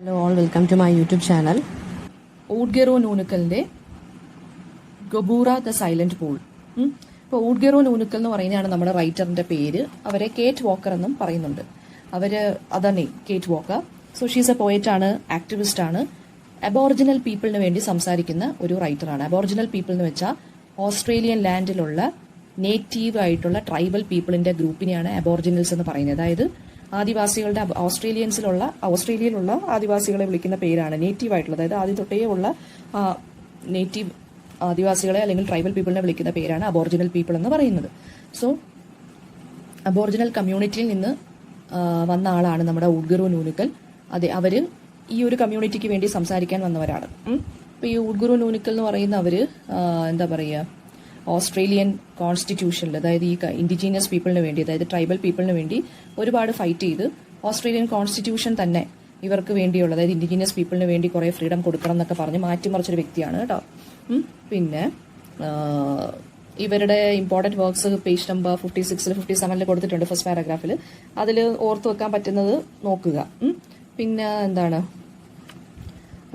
Hello all, welcome to my YouTube channel. Oodgeroo നൂനുക്കലിന്റെ Gooboora the silent pool. ഇപ്പോൾ Oodgeroo നൂനുക്കൽ എന്ന് പറയുന്നതാണ് നമ്മുടെ റൈറ്ററിന്റെ പേര്. അവരെ കേറ്റ് വാക്കർ എന്നും പറയുന്നുണ്ട്. അതാണ് Kate Walker. So she's a poet ആണ്, ആക്ടിവിസ്റ്റ് ആണ്, അബോറിജിനൽ പീപ്പിളിന് വേണ്ടി സംസാരിക്കുന്ന ഒരു റൈറ്ററാണ്. അബോറിജിനൽ പീപ്പിൾ എന്ന് വെച്ചാൽ ഓസ്ട്രേലിയൻ ലാൻഡിലുള്ള നേറ്റീവ് ആയിട്ടുള്ള ട്രൈബൽ പീപ്പിളിന്റെ ഗ്രൂപ്പിനെയാണ് അബോറിജിനൽസ് എന്ന് പറയുന്നത്. അതായത് ആദിവാസികളുടെ ഓസ്ട്രേലിയയിലുള്ള ആദിവാസികളെ വിളിക്കുന്ന പേരാണ് നേറ്റീവ് ആയിട്ടുള്ള. അതായത് ആദ്യം തൊട്ടേ ഉള്ള നേറ്റീവ് ആദിവാസികളെ അല്ലെങ്കിൽ ട്രൈബൽ പീപ്പിളിനെ വിളിക്കുന്ന പേരാണ് അബോറിജിനൽ പീപ്പിൾ എന്ന് പറയുന്നത്. സോ അബോറിജിനൽ കമ്മ്യൂണിറ്റിയിൽ നിന്ന് വന്ന ആളാണ് നമ്മുടെ ഊഡ്ഗെറോ നൂനുക്കൽ. അതെ, അവര് ഈ ഒരു കമ്മ്യൂണിറ്റിക്ക് വേണ്ടി സംസാരിക്കാൻ വന്നവരാണ്. ഇപ്പൊ ഈ ഊഡ്ഗെറോ നൂനുക്കൽ എന്ന് പറയുന്ന അവര് എന്താ പറയുക, ഓസ്ട്രേലിയൻ കോൺസ്റ്റിറ്റ്യൂഷനിൽ, അതായത് ഈ ഇൻഡിജീനിയസ് പീപ്പിളിന് വേണ്ടി, അതായത് ട്രൈബൽ പീപ്പിളിന് വേണ്ടി ഒരുപാട് ഫൈറ്റ് ചെയ്ത് ഓസ്ട്രേലിയൻ കോൺസ്റ്റിറ്റ്യൂഷൻ തന്നെ ഇവർക്ക് വേണ്ടിയുള്ള, അതായത് ഇൻഡിജീനിയസ് പീപ്പിളിന് വേണ്ടി കുറെ ഫ്രീഡം കൊടുക്കണം എന്നൊക്കെ പറഞ്ഞ് മാറ്റിമറിച്ചൊരു വ്യക്തിയാണ് കേട്ടോ. പിന്നെ ഇവരുടെ ഇമ്പോർട്ടൻറ്റ് വർക്ക്സ് പേജ് നമ്പർ 56 57 കൊടുത്തിട്ടുണ്ട്, ഫസ്റ്റ് പാരഗ്രാഫിൽ. അതിൽ ഓർത്തു വെക്കാൻ പറ്റുന്നത് നോക്കുക. പിന്നെ എന്താണ്,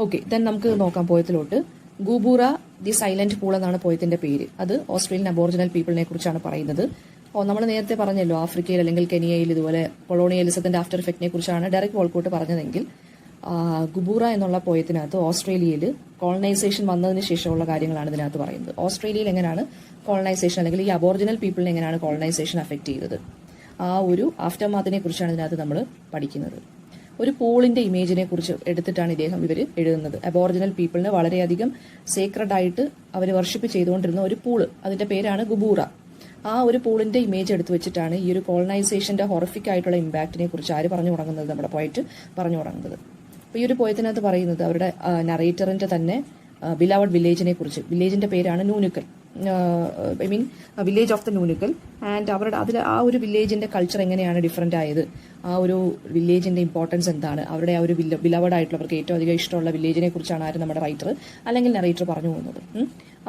ഓക്കെ, ദെൻ നമുക്ക് നോക്കാം പോയത്തിലോട്ട്. ഗുബൂറ ദി സൈലന്റ് പൂൾ എന്നാണ് പോയത്തിന്റെ പേര്. അത് ഓസ്ട്രേലിയൻ അബോറിജിനൽ പീപ്പിളിനെ കുറിച്ചാണ് പറയുന്നത്. നമ്മൾ നേരത്തെ പറഞ്ഞല്ലോ, ആഫ്രിക്കയിൽ അല്ലെങ്കിൽ കെനിയയിൽ ഇതുപോലെ കൊളോണിയലിസത്തിന്റെ ആഫ്റ്റർ എഫക്റ്റിനെ കുറിച്ചാണ് ഡെറക് വോൾക്കോട്ട് പറഞ്ഞതെങ്കിൽ ഗുബൂറ എന്നുള്ള പോയത്തിനകത്ത് ഓസ്ട്രേലിയയിൽ കോളനൈസേഷൻ വന്നതിന് ശേഷമുള്ള കാര്യങ്ങളാണ് ഇതിനകത്ത് പറയുന്നത്. ഓസ്ട്രേലിയയിൽ എങ്ങനെയാണ് കോളനൈസേഷൻ, അല്ലെങ്കിൽ ഈ അബോറിജിനൽ പീപ്പിളിനെ എങ്ങനെയാണ് കോളനൈസേഷൻ അഫക്ട് ചെയ്തത്, ആ ഒരു ആഫ്റ്റർ മാത്തിനെ കുറിച്ചാണ് ഇതിനകത്ത് നമ്മൾ പഠിക്കുന്നത്. ഒരു പൂളിന്റെ ഇമേജിനെ കുറിച്ച് എടുത്തിട്ടാണ് ഇവർ എഴുതുന്നത്. അബോറിജിനൽ പീപ്പിളിന് വളരെയധികം സേക്രഡ് ആയിട്ട് അവർ വർഷിപ്പ് ചെയ്തുകൊണ്ടിരുന്ന ഒരു പൂള്, അതിന്റെ പേരാണ് ഗുബൂറ. ആ ഒരു പൂളിന്റെ ഇമേജ് എടുത്തു വെച്ചിട്ടാണ് ഈ ഒരു കോളനൈസേഷന്റെ ഹൊറിഫിക് ആയിട്ടുള്ള ഇമ്പാക്റ്റിനെ കുറിച്ച് ആര് പറഞ്ഞു തുടങ്ങുന്നത്, നമ്മുടെ പോയറ്റ് പറഞ്ഞു തുടങ്ങുന്നത്. അപ്പൊ ഈ ഒരു പോയത്തിനകത്ത് പറയുന്നത് അവരുടെ നറേറ്ററിന്റെ തന്നെ ബിലവഡ് വില്ലേജിനെ കുറിച്ച്. വില്ലേജിന്റെ പേരാണ് നൂനുക്കൽ, വില്ലേജ് ഓഫ് ദ നൂനുക്കൽ. ആൻഡ് അവരുടെ അതിൽ ആ ഒരു വില്ലേജിന്റെ കൾച്ചർ എങ്ങനെയാണ് ഡിഫറെന്റ് ആയത്, ആ ഒരു വില്ലേജിന്റെ ഇമ്പോർട്ടൻസ് എന്താണ്, അവരുടെ ആ ഒരു ബിലവഡ് ആയിട്ടുള്ളവർക്ക് ഏറ്റവും അധികം ഇഷ്ടമുള്ള വില്ലേജിനെ കുറിച്ചാണ് ആര് നമ്മുടെ റൈറ്റർ അല്ലെങ്കിൽ നറേറ്റർ പറഞ്ഞു പോകുന്നത്.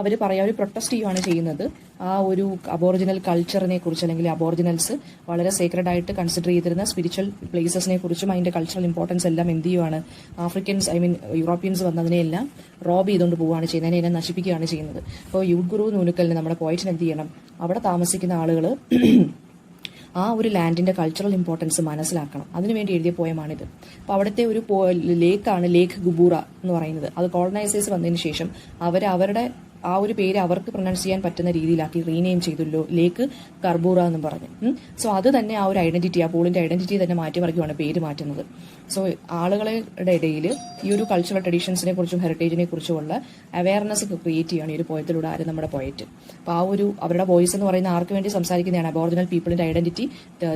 അവർ പ്രൊട്ടസ്റ്റ് ചെയ്യുകയാണ് ചെയ്യുന്നത്. ആ ഒരു അബോറിജിനൽ കൾച്ചറിനെ കുറിച്ച്, അല്ലെങ്കിൽ അബോറിജിനൽസ് വളരെ സേക്രഡ് ആയിട്ട് കൺസിഡർ ചെയ്തിരുന്ന സ്പിരിച്വൽ പ്ലേസസിനെ കുറിച്ചും അതിന്റെ കൾച്ചറൽ ഇമ്പോർട്ടൻസ് എല്ലാം എന്ത് ചെയ്യുവാണ്, ആഫ്രിക്കൻസ് യൂറോപ്യൻസ് വന്നതിനെയെല്ലാം റോബ് ചെയ്തുകൊണ്ട് പോവുകയാണ് ചെയ്യുന്നത്, അതിനെ നശിപ്പിക്കുകയാണ് ചെയ്യുന്നത്. അപ്പോൾ ഊഡ്ഗെറോ നൂനുക്കലിന് നമ്മുടെ പോയറ്റിന് എന്ത് ചെയ്യണം, അവിടെ താമസിക്കുന്ന ആളുകൾ ആ ഒരു ലാൻഡിന്റെ കൾച്ചറൽ ഇമ്പോർട്ടൻസ് മനസ്സിലാക്കണം. അതിനുവേണ്ടി എഴുതിയ പോയമാണിത്. അപ്പോൾ അവിടുത്തെ ഒരു ലേക്കാണ് ലേക്ക് ഗുബൂറ എന്ന് പറയുന്നത്. അത് കോളനൈസേഴ്സ് വന്നതിന് ശേഷം അവരുടെ ആ ഒരു പേര് അവർക്ക് പ്രൊനൗൺസ് ചെയ്യാൻ പറ്റുന്ന രീതിയിലാക്കി റീനെയിം ചെയ്തല്ലോ, ലേക്ക് കർബൂറ എന്നും പറഞ്ഞു. സോ അത് തന്നെ ആ ഒരു ഐഡന്റിറ്റി, ആ പൂളിന്റെ ഐഡന്റിറ്റി തന്നെ മാറ്റിമറിക്കുവാണ് പേര് മാറ്റുന്നത്. സോ ആളുകളുടെ ഇടയിൽ ഈ ഒരു കൾച്ചറൽ ട്രഡീഷൻസിനെ കുറിച്ചും ഹെറിറ്റേജിനെ കുറിച്ചുമുള്ള അവയർനെസ് ക്രിയേറ്റ് ചെയ്യുകയാണ് ഈ ഒരു പോയത്തിലൂടെ ആര്, നമ്മുടെ പോയറ്റ്. അപ്പോൾ ആ ഒരു അവരുടെ വോയിസ് എന്ന് പറയുന്ന ആർക്ക് വേണ്ടി സംസാരിക്കുന്നതാണ്, അബോറിജിനൽ പീപ്പിളിന്റെ ഐഡന്റിറ്റി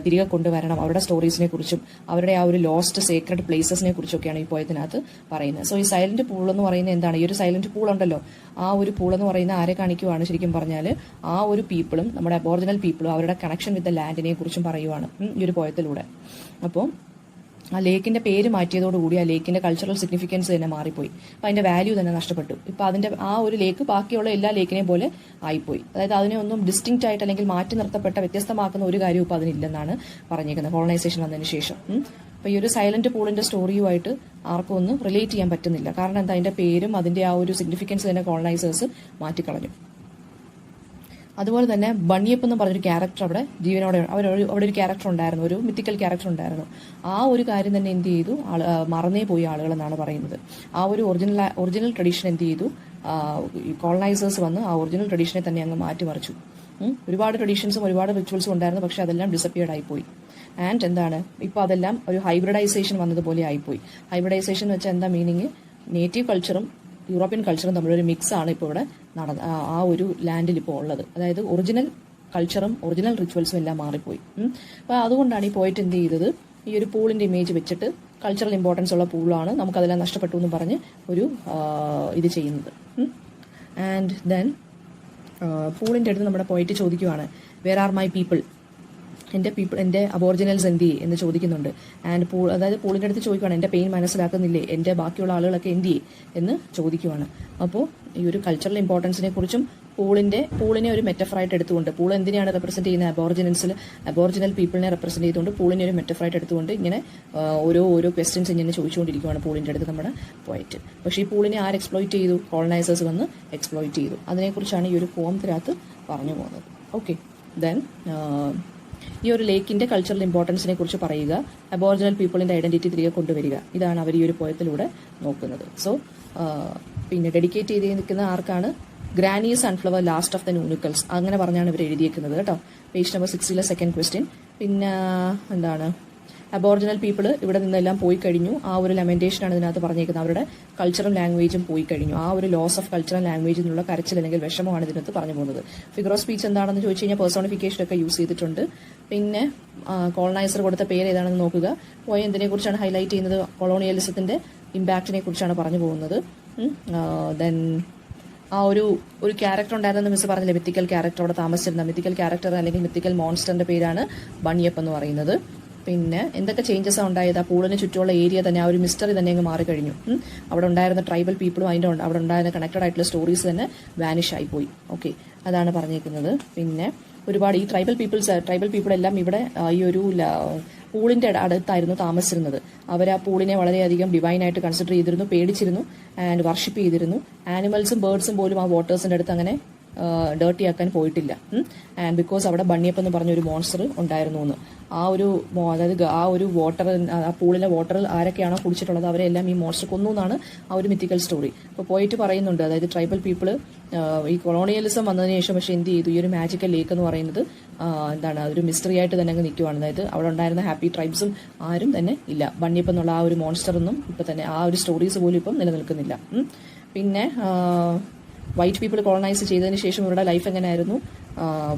തിരികെ കൊണ്ടുവരണം, അവരുടെ സ്റ്റോറീസിനെ കുറിച്ചും അവരുടെ ആ ഒരു ലോസ്റ്റ് സേക്രഡ് പ്ലേസസിനെ കുറിച്ചൊക്കെയാണ് ഈ പോയത്തിനകത്ത് പറയുന്നത്. സോ ഈ സൈലന്റ് പൂൾ എന്ന് പറയുന്നത് എന്താണ്, ഈ ഒരു സൈലന്റ് പൂൾ ഉണ്ടല്ലോ, ആ ഒരു പൂൾ എന്ന് പറയുന്ന ആരെ കാണിക്കുവാണ്, ശരിക്കും പറഞ്ഞാൽ ആ ഒരു പീപ്പിളും നമ്മുടെ അബോറിജിനൽ പീപ്പിളും അവരുടെ കണക്ഷൻ വിത്ത് ദ ലാൻഡിനെ കുറിച്ചും പറയുവാണ് ഈ ഒരു പോയത്തിലൂടെ. അപ്പോൾ ആ ലേക്കിന്റെ പേര് മാറ്റിയതോടുകൂടി ആ ലേക്കിന്റെ കൾച്ചറൽ സിഗ്നിഫിക്കൻസ് തന്നെ മാറിപ്പോയി. അപ്പൊ അതിന്റെ വാല്യൂ തന്നെ നഷ്ടപ്പെട്ടു. ഇപ്പൊ അതിന്റെ ആ ഒരു ലേക്ക് ബാക്കിയുള്ള എല്ലാ ലേക്കിനെയും പോലെ ആയിപ്പോയി. അതായത് അതിനെ ഒന്നും ഡിസ്റ്റിങ്ക്റ്റ് ആയിട്ട് അല്ലെങ്കിൽ മാറ്റി നിർത്തപ്പെട്ട വ്യത്യസ്തമാക്കുന്ന ഒരു കാര്യവും ഇപ്പൊ അതിനില്ലെന്നാണ് പറഞ്ഞേക്കുന്നത് കോളനൈസേഷൻ വന്നതിന് ശേഷം. അപ്പൊ ഈ ഒരു സൈലന്റ് പൂളിന്റെ സ്റ്റോറിയുമായിട്ട് ആർക്കും ഒന്നും റിലേറ്റ് ചെയ്യാൻ പറ്റുന്നില്ല. കാരണം എന്താ, അതിന്റെ പേരും അതിന്റെ ആ ഒരു സിഗ്നിഫിക്കൻസ് തന്നെ കോളനൈസേഴ്സ് മാറ്റിക്കളഞ്ഞു. അതുപോലെ തന്നെ ബണ്ണിയപ്പ് എന്ന് പറഞ്ഞൊരു ക്യാരക്ടർ അവിടെ ജീവനോടെ, അവിടെ ഒരു ക്യാരക്ടർ ഉണ്ടായിരുന്നു, ഒരു മിത്തിക്കൽ ക്യാരക്ടർ ഉണ്ടായിരുന്നു. ആ ഒരു കാര്യം തന്നെ എന്ത് ചെയ്തു, മറന്നേ പോയി ആളുകൾ എന്നാണ് പറയുന്നത്. ആ ഒരു ഒറിജിനൽ ട്രഡീഷൻ എന്ത് ചെയ്തു, കോളനൈസേഴ്സ് വന്ന് ആ ഒറിജിനൽ ട്രഡീഷനെ തന്നെ അങ്ങ് മാറ്റിമറിച്ചു. ഒരുപാട് ട്രഡീഷൻസും ഒരുപാട് റിച്വൽസും ഉണ്ടായിരുന്നു, പക്ഷെ അതെല്ലാം ഡിസപ്പിയർഡ് ആയിപ്പോയി. ആൻഡ് എന്താണ്, ഇപ്പൊ അതെല്ലാം ഒരു ഹൈബ്രിഡൈസേഷൻ വന്നതുപോലെ ആയിപ്പോയി. ഹൈബ്രിഡൈസേഷൻ എന്ന് വെച്ചാൽ എന്താ മീനിങ്, നേറ്റീവ് കൾച്ചറും യൂറോപ്യൻ കൾച്ചറും തമ്മിലൊരു മിക്സ് ആണ് ഇപ്പോൾ ഇവിടെ ആ ഒരു ലാൻഡിൽ ഇപ്പോൾ ഉള്ളത്. അതായത് ഒറിജിനൽ കൾച്ചറും ഒറിജിനൽ റിച്വൽസും എല്ലാം മാറിപ്പോയി. അപ്പോൾ അതുകൊണ്ടാണ് ഈ പോയിട്ട് എന്ത് ചെയ്തത്, ഈ ഒരു പൂളിന്റെ ഇമേജ് വെച്ചിട്ട് കൾച്ചറൽ ഇമ്പോർട്ടൻസ് ഉള്ള പൂളാണ്, നമുക്കതെല്ലാം നഷ്ടപ്പെട്ടു എന്ന് പറഞ്ഞ് ഒരു ഇത് ചെയ്യുന്നത്. ആൻഡ് ദെൻ പൂളിന്റെ അടുത്ത് നമ്മുടെ പോയിട്ട് ചോദിക്കുവാണ്, വേർ ആർ മൈ പീപ്പിൾ, എൻ്റെ അബോറിജിനൽസ് എന്ത് ചെയ്യേ എന്ന് ചോദിക്കുന്നുണ്ട്. ആൻഡ് അതായത് പൂളിൻ്റെ അടുത്ത് ചോദിക്കുവാണ്, എൻ്റെ പെയിൻ മനസ്സിലാക്കുന്നില്ലേ, എൻ്റെ ബാക്കിയുള്ള ആളുകളൊക്കെ എന്ത് ചെയ്യേ എന്ന് ചോദിക്കുവാണ്. അപ്പോൾ ഈ ഒരു കൾച്ചറൽ ഇമ്പോർട്ടൻസിനെ കുറിച്ചും പൂളിനെ ഒരു മെറ്റഫറായിട്ട് എടുത്തുകൊണ്ട്, പൂൾ എന്തിനാണ് റെപ്രസെന്റ് ചെയ്യുന്നത്, അബോറിജിനൽ പീപ്പിളിനെ റെപ്രസെന്റ് ചെയ്തുകൊണ്ട് പൂളിനെ ഒരു മെറ്റഫറായിട്ട് എടുത്തുകൊണ്ട് ഇങ്ങനെ ഓരോ ക്വസ്റ്റ്യൻസ് ഇങ്ങനെ ചോദിച്ചുകൊണ്ടിരിക്കുകയാണ് പൂളിൻ്റെ അടുത്ത് നമ്മുടെ പോയറ്റ്. പക്ഷേ ഈ പൂളിനെ ആര് എക്സ്പ്ലോയിറ്റ് ചെയ്തു? കോളനൈസേഴ്സ് വന്ന് എക്സ്പ്ലോയിറ്റ് ചെയ്തു. അതിനെക്കുറിച്ചാണ് ഈ ഒരു പോമത്തിനകത്ത് പറഞ്ഞു പോകുന്നത്. ഓക്കെ, ദെൻ ഈ ഒരു ലേക്കിന്റെ കൾച്ചറൽ ഇമ്പോർട്ടൻസിനെ കുറിച്ച് പറയുക, അബോറിജിനൽ പീപ്പിളിന്റെ ഐഡന്റിറ്റി തിരികെ കൊണ്ടുവരിക. ഇതാണ് അവർ ഈ ഒരു പോയത്തിലൂടെ നോക്കുന്നത്. സോ പിന്നെ ഡെഡിക്കേറ്റ് ചെയ്ത് നിൽക്കുന്ന ആർക്കാണ്? Granny sunflower last of the Noonuccals, അങ്ങനെ പറഞ്ഞാണ് ഇവർ എഴുതിയേക്കുന്നത് കേട്ടോ. Page number 60 second question. പിന്നെ എന്താണ്, അബോറിജിനൽ പീപ്പിൾ ഇവിടെ നിന്നെല്ലാം പോയി കഴിഞ്ഞു. ആ ഒരു ലമെന്റേഷനാണ് ഇതിനകത്ത് പറഞ്ഞേക്കുന്നത്. അവരുടെ കൾച്ചറും ലാംഗ്വേജും പോയി കഴിഞ്ഞു. ആ ഒരു ലോസ് ഓഫ് കൾച്ചറൽ ലാംഗ്വേജിൽ നിന്നുള്ള കരച്ചിൽ അല്ലെങ്കിൽ വിഷമമാണ് ഇതിനകത്ത് പറഞ്ഞു പോകുന്നത്. ഫിഗർ ഓഫ് സ്പീച്ച് എന്താണെന്ന് ചോദിച്ചു കഴിഞ്ഞാൽ പേഴ്സോണിഫിക്കേഷൻ ഒക്കെ യൂസ് ചെയ്തിട്ടുണ്ട്. പിന്നെ കോളനൈസർ കൊടുത്ത പേര് ഏതാണെന്ന് നോക്കുക. എന്തിനെ കുറിച്ചാണ് ഹൈലൈറ്റ് ചെയ്യുന്നത്? കൊളോണിയലിസത്തിന്റെ ഇമ്പാക്റ്റിനെ കുറിച്ചാണ് പറഞ്ഞു പോകുന്നത്. ദെൻ ആ ഒരു ക്യാരക്ടർ ഉണ്ടായിരുന്ന മിസ് പറഞ്ഞില്ലേ, മിത്തിക്കൽ ക്യാരക്ടർ അവിടെ താമസിച്ചിരുന്ന മിത്തിക്കൽ ക്യാരക്ടർ അല്ലെങ്കിൽ മിത്തിക്കൽ മോൺസ്റ്ററിന്റെ പേരാണ് ബണിയപ്പ് എന്ന് പറയുന്നത്. പിന്നെ എന്തൊക്കെ ചേഞ്ചസ് ഉണ്ടായത്? ആ പൂളിന് ചുറ്റുമുള്ള ഏരിയ തന്നെ ആ ഒരു മിസ്റ്ററി തന്നെ അങ്ങ് മാറിക്കഴിഞ്ഞു. അവിടെ ഉണ്ടായിരുന്ന ട്രൈബൽ പീപ്പിളും അവിടെ ഉണ്ടായിരുന്ന കണക്റ്റഡ് ആയിട്ടുള്ള സ്റ്റോറീസ് തന്നെ വാനിഷ് ആയിപ്പോയി. ഓക്കെ, അതാണ് പറഞ്ഞേക്കുന്നത്. പിന്നെ ഒരുപാട് ഈ ട്രൈബൽ പീപ്പിൾ എല്ലാം ഇവിടെ ഈ ഒരു പൂളിന്റെ അടുത്തായിരുന്നു താമസിച്ചിരുന്നത്. അവർ ആ പൂളിനെ വളരെയധികം ഡിവൈനായിട്ട് കൺസിഡർ ചെയ്തിരുന്നു, പേടിച്ചിരുന്നു ആൻഡ് വർഷിപ്പ് ചെയ്തിരുന്നു. ആനിമൽസും ബേർഡ്സും പോലും ആ വാട്ടേഴ്സിന്റെ അടുത്ത് അങ്ങനെ ഡേർട്ടി ആക്കാൻ പോയിട്ടില്ല. ആൻഡ് ബിക്കോസ് അവിടെ ബണ്ണിയപ്പ് എന്ന് പറഞ്ഞൊരു മോൺസ്റ്റർ ഉണ്ടായിരുന്നു എന്ന്. അതായത് ആ ഒരു വാട്ടർ, ആ പൂളിലെ വാട്ടറിൽ ആരൊക്കെയാണോ കുടിച്ചിട്ടുള്ളത് അവരെല്ലാം ഈ മോൺസ്റ്റർ കൊന്നു എന്നാണ് ആ ഒരു മിത്തിക്കൽ സ്റ്റോറി. അപ്പോൾ പോയിട്ട് പറയുന്നുണ്ട്, അതായത് ട്രൈബൽ പീപ്പിൾ ഈ കൊളോണിയലിസം വന്നതിന് ശേഷം പക്ഷേ എന്ത് ചെയ്തു, ഈ ഒരു മാജിക്കൽ ലേക്ക് എന്ന് പറയുന്നത് എന്താണ്, അതൊരു മിസ്റ്ററി ആയിട്ട് തന്നെ അങ്ങ് നിൽക്കുവാണ്. അതായത് അവിടെ ഉണ്ടായിരുന്ന ഹാപ്പി ട്രൈബ്സും ആരും തന്നെ ഇല്ല. ബണ്ണിയപ്പ് എന്നുള്ള ആ ഒരു മോൺസ്റ്റർ ഒന്നും ഇപ്പം തന്നെ ആ ഒരു സ്റ്റോറീസ് പോലും ഇപ്പം നിലനിൽക്കുന്നില്ല. പിന്നെ വൈറ്റ് പീപ്പിൾ കോളനൈസ് ചെയ്തതിന് ശേഷം ഇവരുടെ ലൈഫ് എങ്ങനെയായിരുന്നു?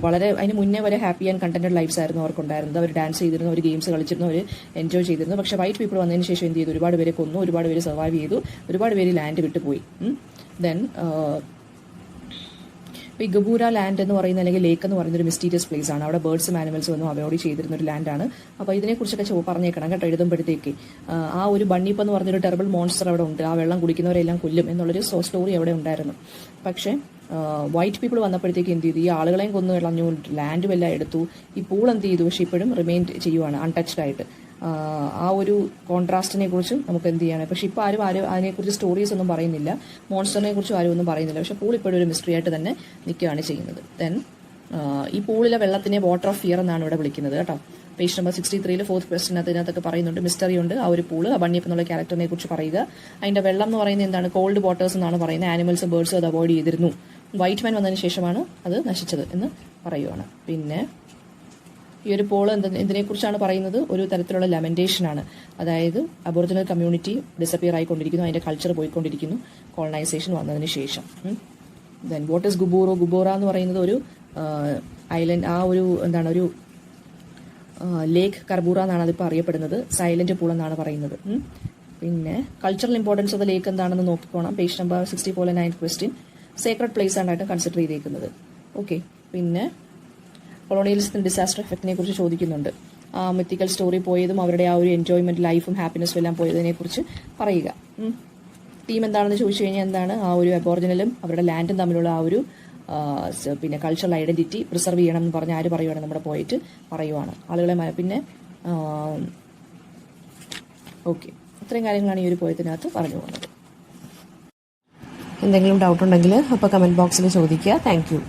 വളരെ അതിന് മുന്നേ വരെ ഹാപ്പി ആൻഡ് കണ്ടന്റഡ് ലൈഫ്സ് ആയിരുന്നു അവർക്കുണ്ടായിരുന്നത്. അവർ ഡാൻസ് ചെയ്തിരുന്നു, അവർ ഗെയിംസ് കളിച്ചിരുന്നു, അവർ എൻജോയ് ചെയ്തിരുന്നു. പക്ഷേ വൈറ്റ് പീപ്പിൾ വന്നതിന് ശേഷം എന്ത് ചെയ്തു? ഒരുപാട് പേരെ കൊന്നു, ഒരുപാട് പേര് സർവൈവ് ചെയ്തു, ഒരുപാട് പേര് ലാൻഡ് വിട്ടുപോയി. ദെൻ ഈ ഗബൂര ലാൻഡ് എന്ന് പറയുന്ന അല്ലെങ്കിൽ ലേക്ക് എന്ന് പറയുന്ന ഒരു മിസ്റ്റീരിയസ് പ്ലേസ് ആണ്. അവിടെ ബേർഡ്സും ആനിമൽസും ഒന്നും അവോയ്ഡ് ചെയ്തിരുന്ന ഒരു ലാൻഡാണ്. അപ്പോൾ ഇതിനെക്കുറിച്ചൊക്കെ പറഞ്ഞേക്കണം കേട്ടോ എഴുതുമ്പോഴത്തേക്ക്. ആ ഒരു ബണ്ണിപ്പ് എന്ന് പറഞ്ഞൊരു ടെറിബിൾ മോൺസ്റ്റർ അവിടെ ഉണ്ട്, ആ വെള്ളം കുടിക്കുന്നവരെല്ലാം കൊല്ലും എന്നുള്ളൊരു സ്റ്റോറി അവിടെ ഉണ്ടായിരുന്നു. പക്ഷേ വൈറ്റ് പീപ്പിൾ വന്നപ്പോഴത്തേക്ക് എന്ത് ചെയ്തു? ഈ ആളുകളെയും കൊന്നു കളഞ്ഞു, ലാൻഡും എല്ലാം എടുത്തു. ഈ പൂൾ എന്ത് ചെയ്തു? പക്ഷെ ഇപ്പോഴും റിമെയിൻ ചെയ്യുവാണ് അൺടച്ച്ഡ് ആയിട്ട്. ആ ഒരു കോൺട്രാസ്റ്റിനെ കുറിച്ചും നമുക്ക് എന്ത് ചെയ്യണം. പക്ഷെ ഇപ്പോൾ ആരും അതിനെക്കുറിച്ച് സ്റ്റോറീസ് ഒന്നും പറയുന്നില്ല, മോൺസ്റ്ററിനെ കുറിച്ചും ആരും ഒന്നും പറയുന്നില്ല. പക്ഷെ പൂൾ ഇപ്പോഴും ഒരു മിസ്റ്ററി ആയിട്ട് തന്നെ നിൽക്കുകയാണ് ചെയ്യുന്നത്. ദെൻ ഈ പൂളിലെ വെള്ളത്തിനെ വാട്ടർ ഓഫ് ഫിയർ എന്നാണ് ഇവിടെ വിളിക്കുന്നത് കേട്ടോ. പേജ് നമ്പർ 63 ഫോർത്ത് ക്വസ്റ്റ്യൻ അതിനകത്തൊക്കെ പറയുന്നുണ്ട്. മിസ്റ്ററി ഉണ്ട്. ആ ഒരു പൂള് ബണ്ണിയപ്പ് എന്നുള്ള ക്യാരക്ടറിനെ കുറിച്ച് പറയുക. അതിന്റെ വെള്ളം എന്ന് പറയുന്നത് എന്താണ്? കോൾഡ് വാട്ടേഴ്സ് എന്നാണ് പറയുന്നത്. ആനിമൽസും ബേർഡ്സും അത് അവോയ്ഡ് ചെയ്തിരുന്നു. വൈറ്റ് മാൻ വന്നതിന് ശേഷമാണ് അത് നശിച്ചത് എന്ന് പറയുവാണ്. പിന്നെ ഈ ഒരു പോൾ എന്തിനെക്കുറിച്ചാണ് പറയുന്നത്? ഒരു തരത്തിലുള്ള ലമെന്റേഷനാണ്. അതായത് അബോറിജിനൽ കമ്മ്യൂണിറ്റി ഡിസപ്പിയർ ആയിക്കൊണ്ടിരിക്കുന്നു, അതിന്റെ കൾച്ചർ പോയിക്കൊണ്ടിരിക്കുന്നു കോളനൈസേഷൻ വന്നതിന് ശേഷം. Then what is Gooboora? Gooboora എന്ന് പറയുന്നത് ഒരു ഐലൻഡ്, ആ ഒരു എന്താണ്, ഒരു ലേക്ക് കർബൂറ എന്നാണ് അതിപ്പോൾ അറിയപ്പെടുന്നത്. സൈലന്റ് പൂൾ എന്നാണ് പറയുന്നത്. പിന്നെ cultural importance of the lake എന്താണെന്ന് നോക്കിക്കോണം. Page number 64 9th question. Sacred place ആയിട്ട് കൺസിഡർ ചെയ്തേക്കുന്നത്. ഓക്കെ, പിന്നെ കൊളോണിയലിസത്തിന് ഡിസാസ്റ്റർ എഫക്റ്റിനെ കുറിച്ച് ചോദിക്കുന്നുണ്ട്. ആ മിത്തിക്കൽ സ്റ്റോറി പോയതും അവരുടെ ആ ഒരു എൻജോയ്മെന്റ് ലൈഫും ഹാപ്പിനെസ്സും എല്ലാം പോയതിനെ കുറിച്ച് പറയുക. തീം എന്താണെന്ന് ചോദിച്ചു കഴിഞ്ഞാൽ എന്താണ്? ആ ഒരു അബോറിജിനലും അവരുടെ ലാൻഡും തമ്മിലുള്ള ആ ഒരു പിന്നെ കൾച്ചറൽ ഐഡന്റിറ്റി പ്രിസർവ് ചെയ്യണം എന്ന് പറഞ്ഞ് ആര് പറയുവാണ്? നമ്മുടെ പോയിട്ട് പറയുവാണ് ആളുകളെ. പിന്നെ ഓക്കെ, ഇത്രയും കാര്യങ്ങളാണ് ഈ ഒരു പോയത്തിനകത്ത് പറഞ്ഞു പോകുന്നത്. എന്തെങ്കിലും ഡൗട്ട് ഉണ്ടെങ്കിൽ അപ്പോൾ കമന്റ് ബോക്സിൽ ചോദിക്കുക. Thank you.